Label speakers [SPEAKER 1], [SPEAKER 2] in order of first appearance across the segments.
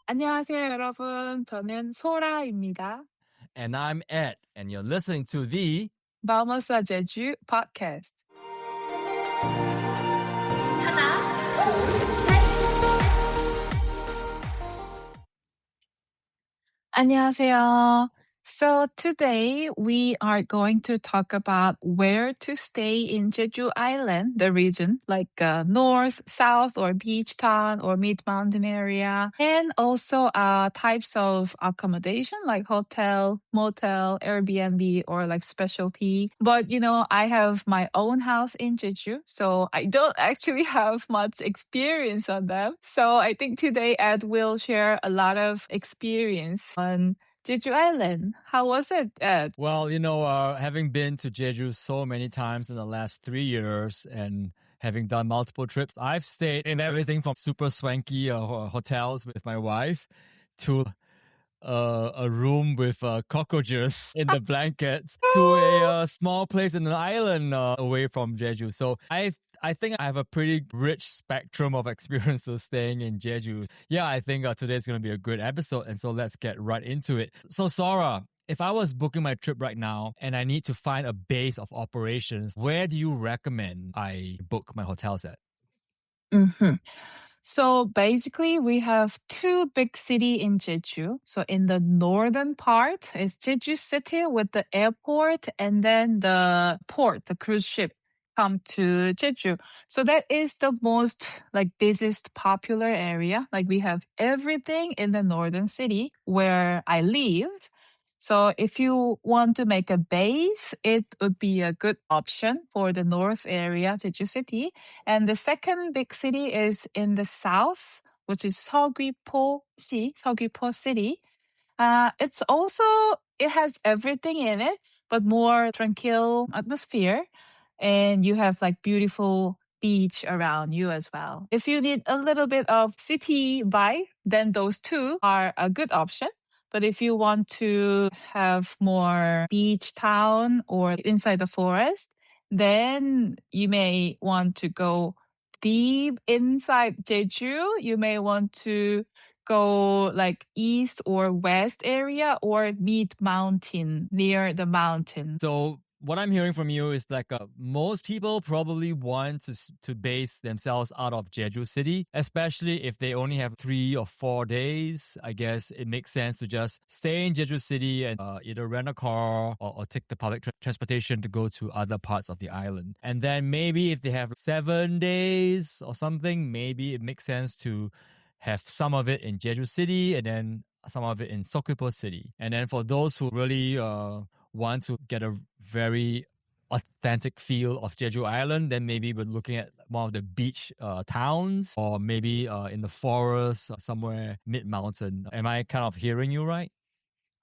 [SPEAKER 1] 안녕하세요, 여러분. 저는 소라입니다.
[SPEAKER 2] And I'm Ed, and you're listening to the
[SPEAKER 1] Vamos a Jeju podcast.
[SPEAKER 3] 하나, 둘, 셋.
[SPEAKER 1] 안녕하세요. So today we are going to talk about where to stay in Jeju Island, the region, like north, south, or beach town, or mid-mountain area, and also types of accommodation like hotel, motel, Airbnb, or like specialty. But I have my own house in Jeju, so I don't actually have much experience on them. So I think today Ed will share a lot of experience on Jeju Island. How was it, Ed?
[SPEAKER 2] Well, having been to Jeju so many times in the last 3 years and having done multiple trips, I've stayed in everything from super swanky hotels with my wife to a room with cockroaches in the blankets to a small place in an island away from Jeju. So I think I have a pretty rich spectrum of experiences staying in Jeju. Yeah, I think today's going to be a good episode. And so let's get right into it. So, Sora, if I was booking my trip right now and I need to find a base of operations, where do you recommend I book my hotels at?
[SPEAKER 1] Mm-hmm. So basically, we have two big cities in Jeju. So in the northern part is Jeju City with the airport, and then the port, the cruise ship come to Jeju. So that is the most like busiest popular area. Like we have everything in the northern city where I live. So if you want to make a base, it would be a good option for the north area, Jeju City. And the second big city is in the south, which is Seogwipo City. It has everything in it, but more tranquil atmosphere. And you have like beautiful beach around you as well. If you need a little bit of city vibe, then those two are a good option. But if you want to have more beach town or inside the forest, then you may want to go deep inside Jeju. You may want to go like east or west area or mid mountain near the mountain.
[SPEAKER 2] So what I'm hearing from you is like most people probably want to base themselves out of Jeju City, especially if they only have 3 or 4 days. I guess it makes sense to just stay in Jeju City and either rent a car or take the public transportation to go to other parts of the island. And then maybe if they have 7 days or something, maybe it makes sense to have some of it in Jeju City and then some of it in Seogwipo City. And then for those who really want to get a very authentic feel of Jeju Island, then maybe we're looking at one of the beach towns or maybe in the forest somewhere mid-mountain. Am I kind of hearing you right?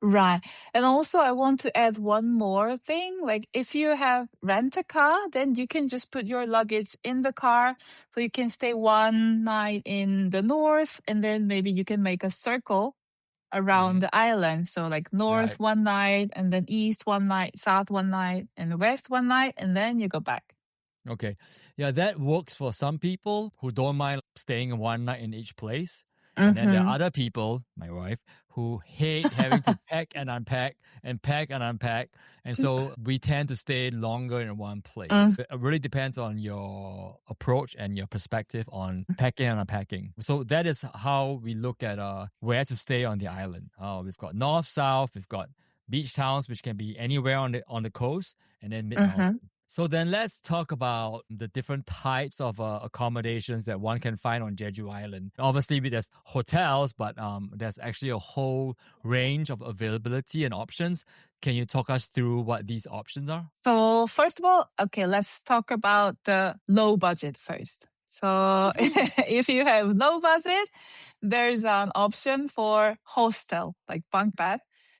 [SPEAKER 1] Right. And also I want to add one more thing. Like if you have rent a car, then you can just put your luggage in the car. So you can stay one night in the north and then maybe you can make a circle around the island. So like north
[SPEAKER 2] Right.
[SPEAKER 1] one night and then east one night, south one night and west one night and then you go back.
[SPEAKER 2] Okay. Yeah, that works for some people who don't mind staying one night in each place. And then there are other people, my wife, who hate having to pack and unpack and pack and unpack. And so we tend to stay longer in one place. It really depends on your approach and your perspective on packing and unpacking. So that is how we look at where to stay on the island. We've got north, south, we've got beach towns, which can be anywhere on the coast, and then mid-mountain. So then let's talk about the different types of accommodations that one can find on Jeju Island. Obviously, there's hotels, but there's actually a whole range of availability and options. Can you talk us through what these options are?
[SPEAKER 1] So first of all, okay, let's talk about the low budget first. So if you have low budget, there's an option for hostel, like bunk bed,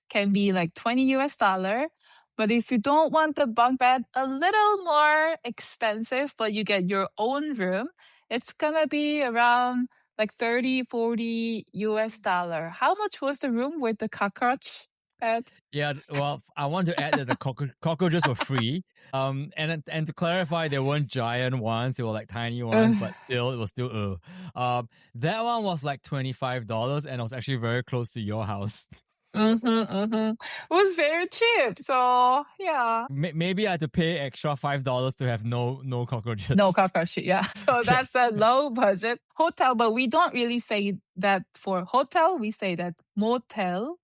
[SPEAKER 1] can be like $20. But if you don't want the bunk bed, a little more expensive, but you get your own room, it's gonna be around like $30, $40. How much was the room with the cockroach? add.
[SPEAKER 2] Yeah, well, I want to add that the cockroaches were free. And to clarify, they weren't giant ones; they were like tiny ones, but still, it was still. That one was like $25, and it was actually very close to your house.
[SPEAKER 1] It was very cheap. So yeah.
[SPEAKER 2] Maybe I had to pay extra $5 to have no cockroaches.
[SPEAKER 1] No cockroach. Yeah. So that's a low budget hotel, but we don't really say that for hotel. We say that motel,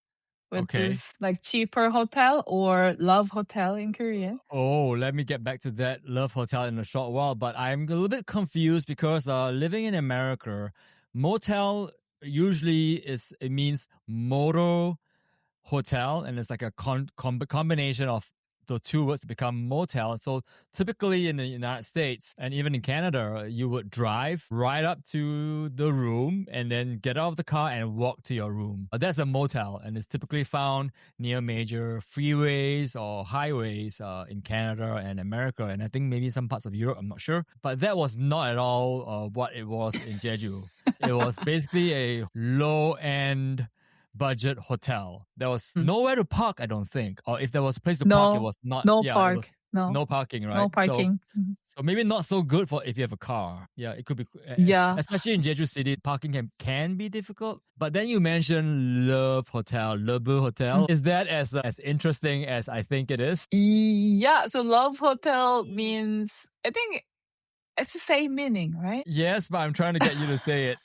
[SPEAKER 1] which
[SPEAKER 2] Okay.
[SPEAKER 1] is like cheaper hotel or love hotel in Korean.
[SPEAKER 2] Oh, let me get back to that love hotel in a short while. But I'm a little bit confused because living in America, motel usually it means motor hotel, and it's like a combination of the two words to become motel. So typically in the United States and even in Canada, you would drive right up to the room and then get out of the car and walk to your room. That's a motel, and it's typically found near major freeways or highways in Canada and America, and I think maybe some parts of Europe, I'm not sure. But that was not at all what it was in Jeju. It was basically a low-end budget hotel. There was nowhere to park, I don't think. Or if there was a place to park, it was not.
[SPEAKER 1] No
[SPEAKER 2] Yeah,
[SPEAKER 1] park.
[SPEAKER 2] it was
[SPEAKER 1] No.
[SPEAKER 2] no parking, right?
[SPEAKER 1] No parking.
[SPEAKER 2] So maybe not so good for if you have a car. Yeah, it could be.
[SPEAKER 1] Yeah.
[SPEAKER 2] Especially in Jeju City, parking can be difficult. But then you mentioned Love Hotel, Lebu Hotel. Is that as interesting as I think it is?
[SPEAKER 1] Yeah. So love hotel means, I think it's the same meaning, right?
[SPEAKER 2] Yes, but I'm trying to get you to say it.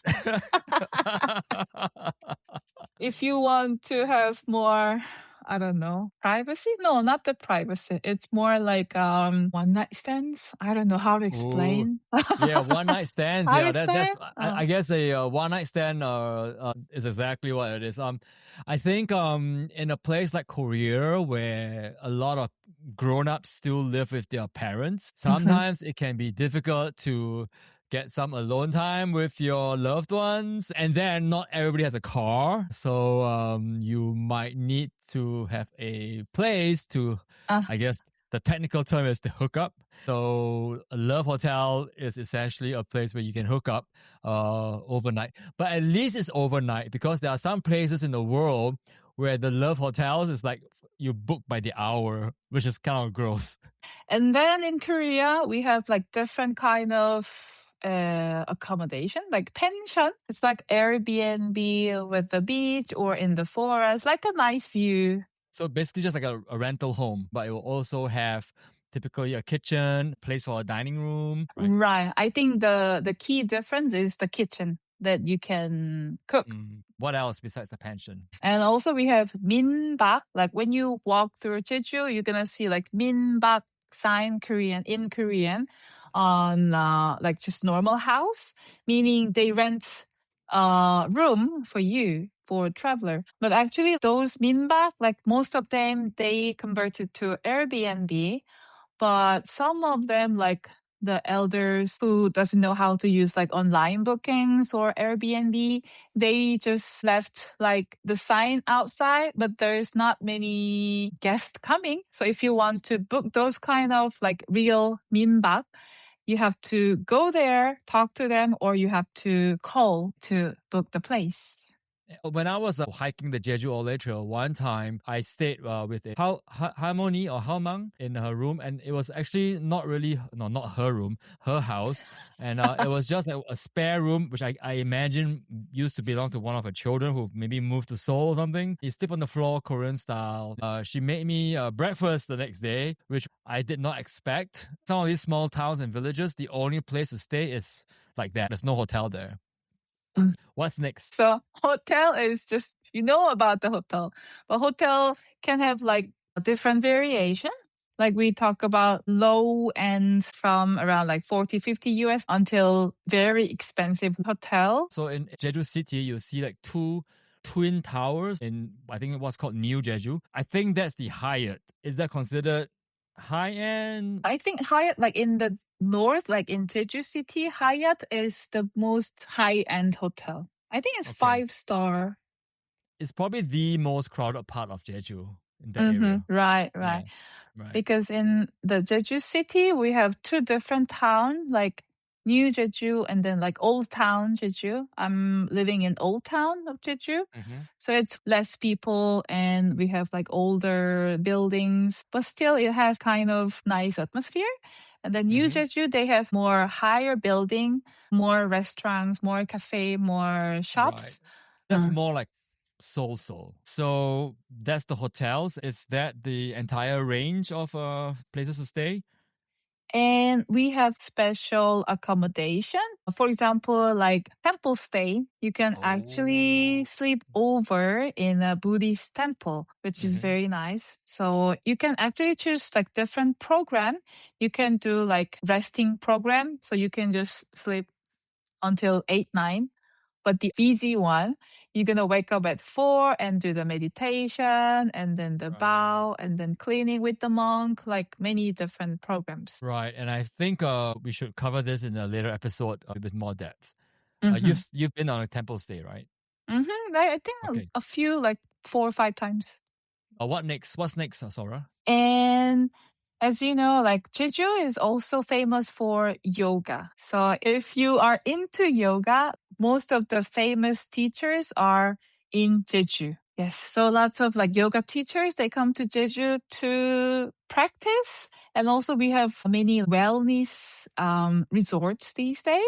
[SPEAKER 1] If you want to have more, I don't know, privacy? No, not the privacy. It's more like one night stands. I don't know how to explain.
[SPEAKER 2] Yeah, one night stands.
[SPEAKER 1] How
[SPEAKER 2] Yeah,
[SPEAKER 1] to
[SPEAKER 2] that's.
[SPEAKER 1] explain?
[SPEAKER 2] I guess a one night stand is exactly what it is. I think in a place like Korea where a lot of grown-ups still live with their parents, sometimes it can be difficult to get some alone time with your loved ones, and then not everybody has a car, so you might need to have a place to, I guess the technical term is to hook up. So a love hotel is essentially a place where you can hook up overnight, but at least it's overnight, because there are some places in the world where the love hotels is like you book by the hour, which is kind of gross.
[SPEAKER 1] And then in Korea, we have like different kind of accommodation, like pension. It's like Airbnb with the beach or in the forest, like a nice view.
[SPEAKER 2] So basically just like a rental home, but it will also have typically a kitchen, place for a dining room.
[SPEAKER 1] Right. I think the key difference is the kitchen that you can cook.
[SPEAKER 2] What else besides the pension?
[SPEAKER 1] And also we have minbak. Like when you walk through Jeju, you're gonna see like minbak sign in Korean on like just normal house, meaning they rent room for you for traveler. But actually those minbak, like most of them, they converted to Airbnb. But some of them, like the elders who doesn't know how to use like online bookings or Airbnb, they just left like the sign outside, but there's not many guests coming. So if you want to book those kind of like real minbak, you have to go there, talk to them, or you have to call to book the place.
[SPEAKER 2] When I was hiking the Jeju Ole Trail, one time I stayed with a Harmony or Halmang in her room, and it was actually not her room, her house, and it was just a spare room, which I imagine used to belong to one of her children who maybe moved to Seoul or something. You sleep on the floor, Korean style. She made me breakfast the next day, which I did not expect. Some of these small towns and villages, the only place to stay is like that. There's no hotel there. What's next?
[SPEAKER 1] So hotel is just, you know about the hotel, but hotel can have like a different variation. Like we talk about low end from around like 40, 50 US until very expensive hotel.
[SPEAKER 2] So in Jeju City, you'll see like two twin towers in, I think it was called New Jeju. I think that's the Hyatt. Is that considered high end?
[SPEAKER 1] I think Hyatt, like in the north, like in Jeju City, Hyatt is the most high end hotel. I think it's 5-star.
[SPEAKER 2] It's probably the most crowded part of Jeju in that area.
[SPEAKER 1] Right.
[SPEAKER 2] Right.
[SPEAKER 1] Because in the Jeju City, we have two different towns, like New Jeju and then like Old Town Jeju. I'm living in Old Town of Jeju. So it's less people and we have like older buildings, but still it has kind of nice atmosphere. And then New Jeju, they have more higher building, more restaurants, more cafe, more shops.
[SPEAKER 2] Right. That's more like so. So that's the hotels. Is that the entire range of places to stay?
[SPEAKER 1] And we have special accommodation. For example, like temple stay, you can actually sleep over in a Buddhist temple, which is very nice. So you can actually choose like different program. You can do like resting program. So you can just sleep until 8, 9. But the easy one, you're going to wake up at 4 and do the meditation and then the bow and then cleaning with the monk, like many different programs.
[SPEAKER 2] Right. And I think we should cover this in a later episode with more depth.
[SPEAKER 1] Mm-hmm.
[SPEAKER 2] You've been on a temple stay, right?
[SPEAKER 1] Mm-hmm. I think
[SPEAKER 2] Okay.
[SPEAKER 1] a few, like 4 or 5 times.
[SPEAKER 2] What next? What's next, Sora?
[SPEAKER 1] And as you know, like Jeju is also famous for yoga. So if you are into yoga, most of the famous teachers are in Jeju. Yes. So lots of like yoga teachers, they come to Jeju to practice. And also we have many wellness resorts these days.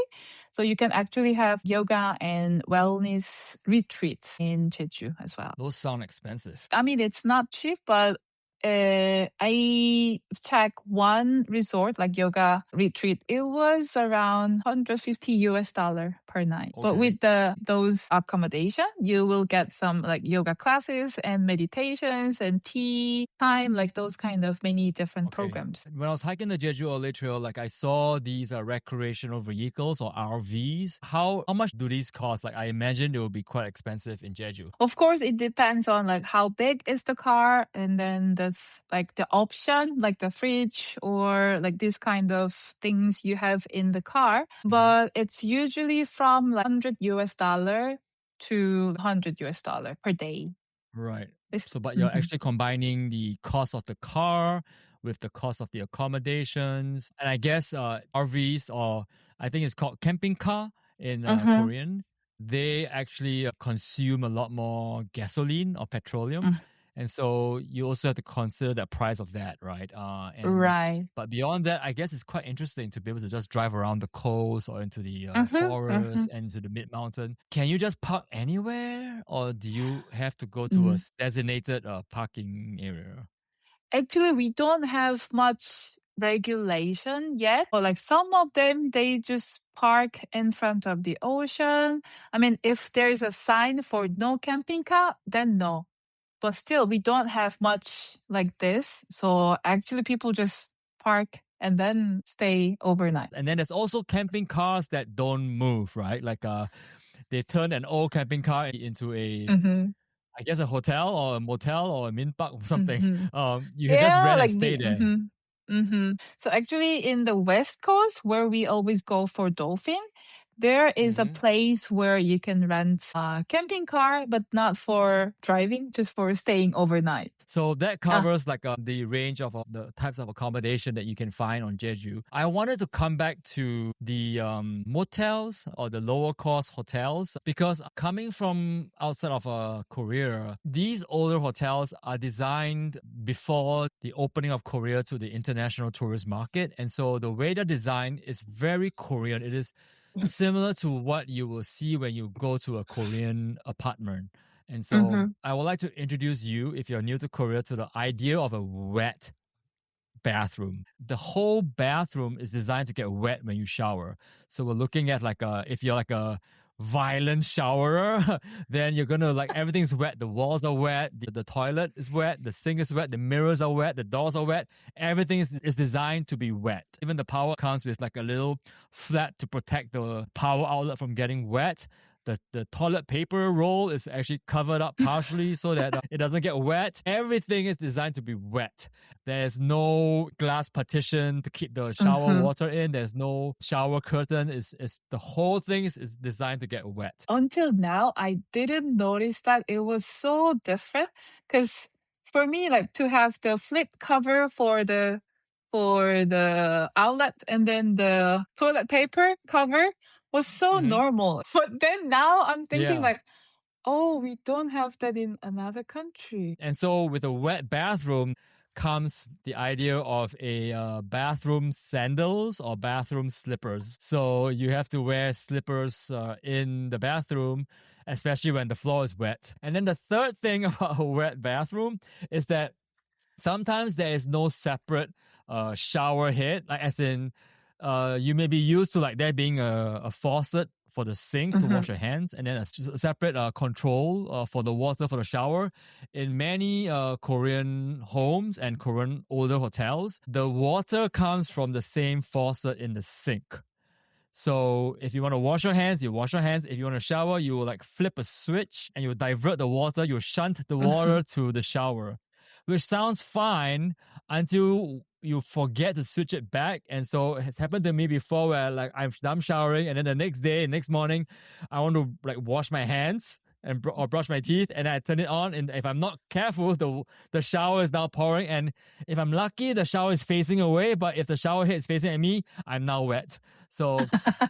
[SPEAKER 1] So you can actually have yoga and wellness retreats in Jeju as well.
[SPEAKER 2] Those sound expensive.
[SPEAKER 1] I mean, it's not cheap, but I checked one resort, like yoga retreat. It was around $150 per night.
[SPEAKER 2] Okay.
[SPEAKER 1] But with those accommodation, you will get some like yoga classes and meditations and tea time, like those kind of many different programs.
[SPEAKER 2] When I was hiking the Jeju Ole Trail, like I saw these recreational vehicles or RVs. How much do these cost? Like I imagine it will be quite expensive in Jeju.
[SPEAKER 1] Of course, it depends on like how big is the car and then the option, like the fridge or like this kind of things you have in the car. But it's usually from like $100 to $100 per day.
[SPEAKER 2] Right. But you're actually combining the cost of the car with the cost of the accommodations. And I guess RVs, or I think it's called camping car in Korean, they actually consume a lot more gasoline or petroleum. And so you also have to consider the price of that, right?
[SPEAKER 1] Right.
[SPEAKER 2] But beyond that, I guess it's quite interesting to be able to just drive around the coast or into the forest and into the mid-mountain. Can you just park anywhere, or do you have to go to a designated parking area?
[SPEAKER 1] Actually, we don't have much regulation yet. Or like some of them, they just park in front of the ocean. I mean, if there is a sign for no camping car, then no. But still, we don't have much like this. So actually, people just park and then stay overnight.
[SPEAKER 2] And then there's also camping cars that don't move, right? Like they turn an old camping car into a, I guess, a hotel or a motel or a minbak or something. You can just rent and stay there.
[SPEAKER 1] So actually, in the West Coast, where we always go for dolphin, there is a place where you can rent a camping car, but not for driving, just for staying overnight.
[SPEAKER 2] So that covers like the range of the types of accommodation that you can find on Jeju. I wanted to come back to the motels or the lower cost hotels, because coming from outside of Korea, these older hotels are designed before the opening of Korea to the international tourist market. And so the way they're designed is very Korean. It is similar to what you will see when you go to a Korean apartment. And so I would like to introduce you, if you're new to Korea, to the idea of a wet bathroom. The whole bathroom is designed to get wet when you shower. So we're looking at if you're like a violent showerer, then you're gonna like everything's wet. The walls are wet, the toilet is wet, the sink is wet, the mirrors are wet, the doors are wet. Everything is designed to be wet. Even the power comes with like a little flap to protect the power outlet from getting wet. The toilet paper roll is actually covered up partially so that it doesn't get wet. Everything is designed to be wet. There's no glass partition to keep the shower water in. There's no shower curtain. It's the whole thing is designed to get wet.
[SPEAKER 1] Until now, I didn't notice that it was so different, because for me, like to have the flip cover for the for the outlet, and then the toilet paper cover was so normal. But then now I'm thinking
[SPEAKER 2] Yeah.
[SPEAKER 1] like, oh, we don't have that in another country.
[SPEAKER 2] And so with a wet bathroom comes the idea of a bathroom sandals or bathroom slippers. So you have to wear slippers in the bathroom, especially when the floor is wet. And then the third thing about a wet bathroom is that sometimes there is no separate shower head, like as in you may be used to like there being a faucet for the sink to wash your hands, and then a separate control for the water for the shower. In many Korean homes and Korean older hotels, the water comes from the same faucet in the sink. So if you want to wash your hands, you wash your hands. If you want to shower, you will like flip a switch and you divert the water. You shunt the water to the shower, which sounds fine until you forget to switch it back. And so it's happened to me before where like I'm done showering and then the next day, next morning, I want to like wash my hands and or brush my teeth, and I turn it on, and if I'm not careful, the shower is now pouring, and if I'm lucky, the shower is facing away, but if the shower head is facing at me, I'm now wet. So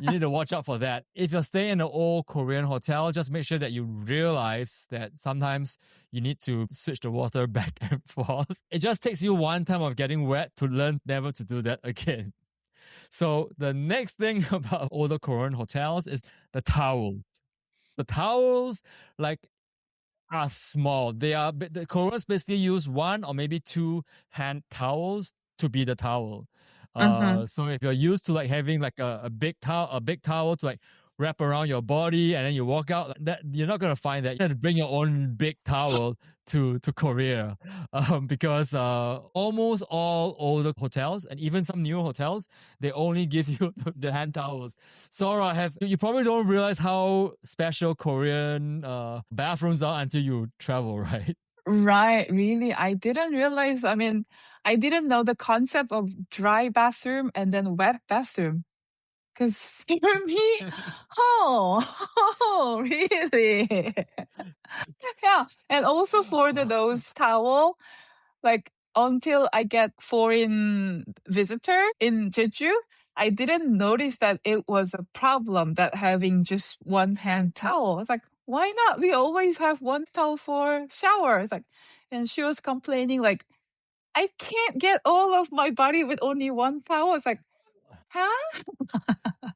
[SPEAKER 2] you need to watch out for that. If you're staying in an old Korean hotel, just make sure that you realize that sometimes you need to switch the water back and forth. It just takes you one time of getting wet to learn never to do that again. So the next thing about older Korean hotels is the towels. The towels, like, are small. The Koreans basically use one or maybe two hand towels to be the towel. So if you're used to like having like a big towel to like wrap around your body and then you walk out, that you're not gonna find that. You have to bring your own big towel to Korea, because almost all older hotels and even some newer hotels, they only give you the hand towels. Sora, you probably don't realize how special Korean bathrooms are until you travel, right?
[SPEAKER 1] Right, really. I didn't realize, I mean, I didn't know the concept of dry bathroom and then wet bathroom. Because for me, oh, really? Yeah. And also for those towel, like until I get foreign visitor in Jeju, I didn't notice that it was a problem that having just one hand towel. It's like, why not? We always have one towel for showers. Like, and she was complaining like, I can't get all of my body with only one towel. It's like, huh?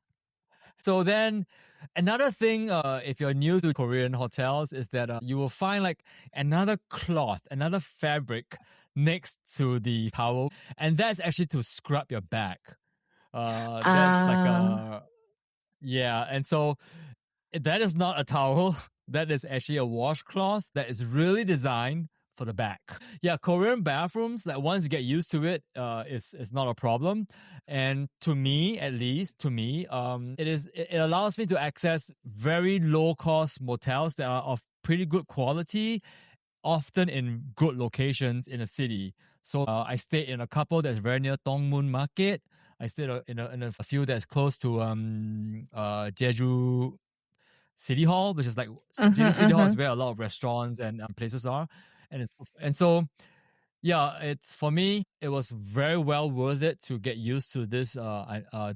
[SPEAKER 2] So then another thing, if you're new to Korean hotels, is that you will find like another cloth, another fabric next to the towel, and that's actually to scrub your back. That's like a yeah, and so that is not a towel. That is actually a washcloth that is really designed for the back. Yeah, Korean bathrooms, like once you get used to it, is not a problem. And to me, at least to me, it allows me to access very low cost motels that are of pretty good quality, often in good locations in a city. So I stayed in a couple that's very near Dongmun Market. I stayed in a few that's close to Jeju City Hall, which is like Jeju City Hall is where a lot of restaurants and places are, and so yeah, it's for me. It was very well worth it to get used to this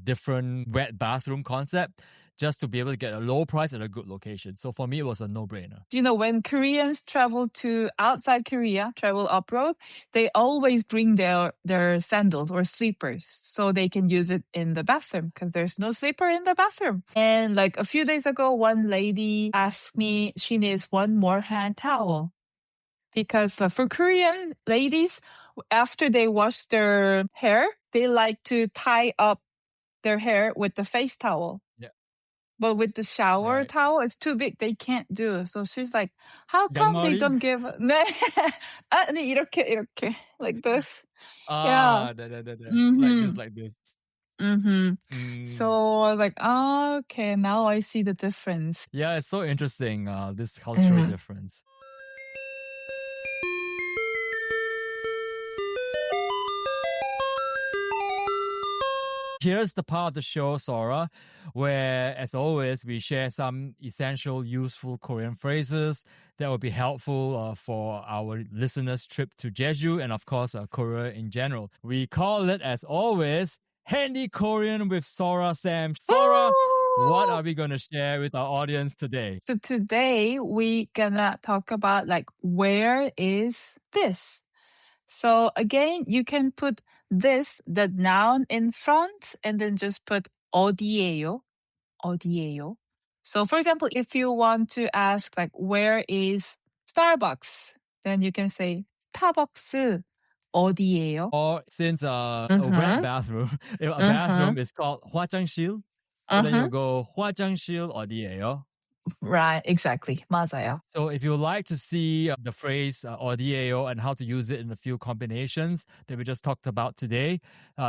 [SPEAKER 2] different wet bathroom concept, just to be able to get a low price at a good location. So for me, it was a no-brainer.
[SPEAKER 1] You know, when Koreans travel to outside Korea, travel abroad, they always bring their sandals or slippers so they can use it in the bathroom because there's no slipper in the bathroom. And like a few days ago, one lady asked me she needs one more hand towel because for Korean ladies, after they wash their hair, they like to tie up their hair with the face towel.
[SPEAKER 2] Yeah.
[SPEAKER 1] But with the shower
[SPEAKER 2] Right.
[SPEAKER 1] towel, it's too big. They can't do. So she's like, how come they
[SPEAKER 2] 양말이?
[SPEAKER 1] don't give? 네. 아니, 이렇게 like this. Yeah.
[SPEAKER 2] Like this.
[SPEAKER 1] So I was like, oh, okay, now I see the difference.
[SPEAKER 2] Yeah, it's so interesting, this cultural difference. Here's the part of the show, Sora, where, as always, we share some essential, useful Korean phrases that will be helpful for our listeners' trip to Jeju and, of course, Korea in general. We call it, as always, Handy Korean with Sora Sam. Sora, what are we going to share with our audience today?
[SPEAKER 1] So today we gonna talk about like, where is this? So again, you can put this, the noun, in front and then just put 어디예요? 어디예요? So for example, if you want to ask like, where is Starbucks? Then you can say 스타벅스 어디예요?
[SPEAKER 2] Or since a wet bathroom, if a bathroom is called 화장실, so then you go 화장실 어디예요?
[SPEAKER 1] Right, exactly. 맞아요.
[SPEAKER 2] So if you would like to see the phrase 어디예요 and how to use it in a few combinations that we just talked about today,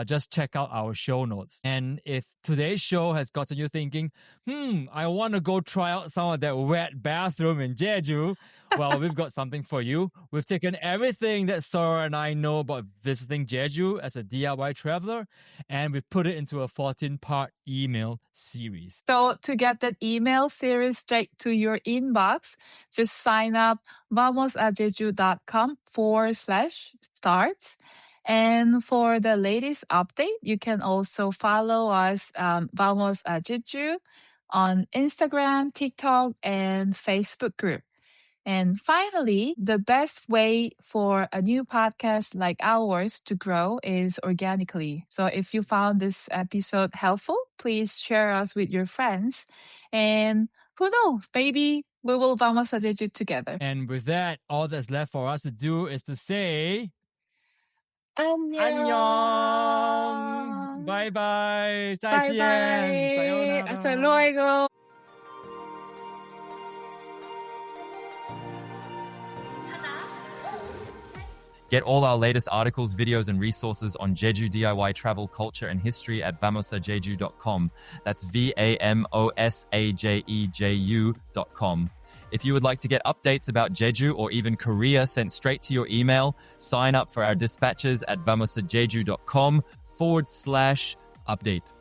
[SPEAKER 2] just check out our show notes. And if today's show has gotten you thinking, I want to go try out some of that wet bathroom in Jeju, well, we've got something for you. We've taken everything that Sora and I know about visiting Jeju as a DIY traveler, and we've put it into a 14-part email series.
[SPEAKER 1] So to get that email series straight to your inbox, just sign up vamosajeju.com/start. And for the latest update, you can also follow us, Vamos a Jeju, on Instagram, TikTok, and Facebook group. And finally, the best way for a new podcast like ours to grow is organically. So if you found this episode helpful, please share us with your friends. And who knows, maybe we will vamos a Jeju together.
[SPEAKER 2] And with that, all that's left for us to do is to say
[SPEAKER 1] 안녕.
[SPEAKER 2] 안녕. Bye bye. 再见.
[SPEAKER 1] Bye-bye.
[SPEAKER 2] Sayonara.
[SPEAKER 1] Hasta luego.
[SPEAKER 3] 하나, 둘, 셋.
[SPEAKER 4] Get all our latest articles, videos, and resources on Jeju DIY travel culture and history at vamosajeju.com. That's VAMOSAJEJU.com. If you would like to get updates about Jeju or even Korea sent straight to your email, sign up for our dispatches at vamosajeju.com/update.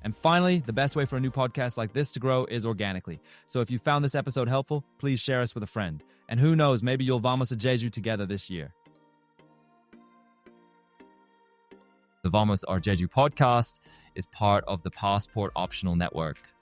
[SPEAKER 4] And finally, the best way for a new podcast like this to grow is organically. So if you found this episode helpful, please share us with a friend. And who knows, maybe you'll Vamos a Jeju together this year. The Vamos or Jeju podcast is part of the Passport Optional Network.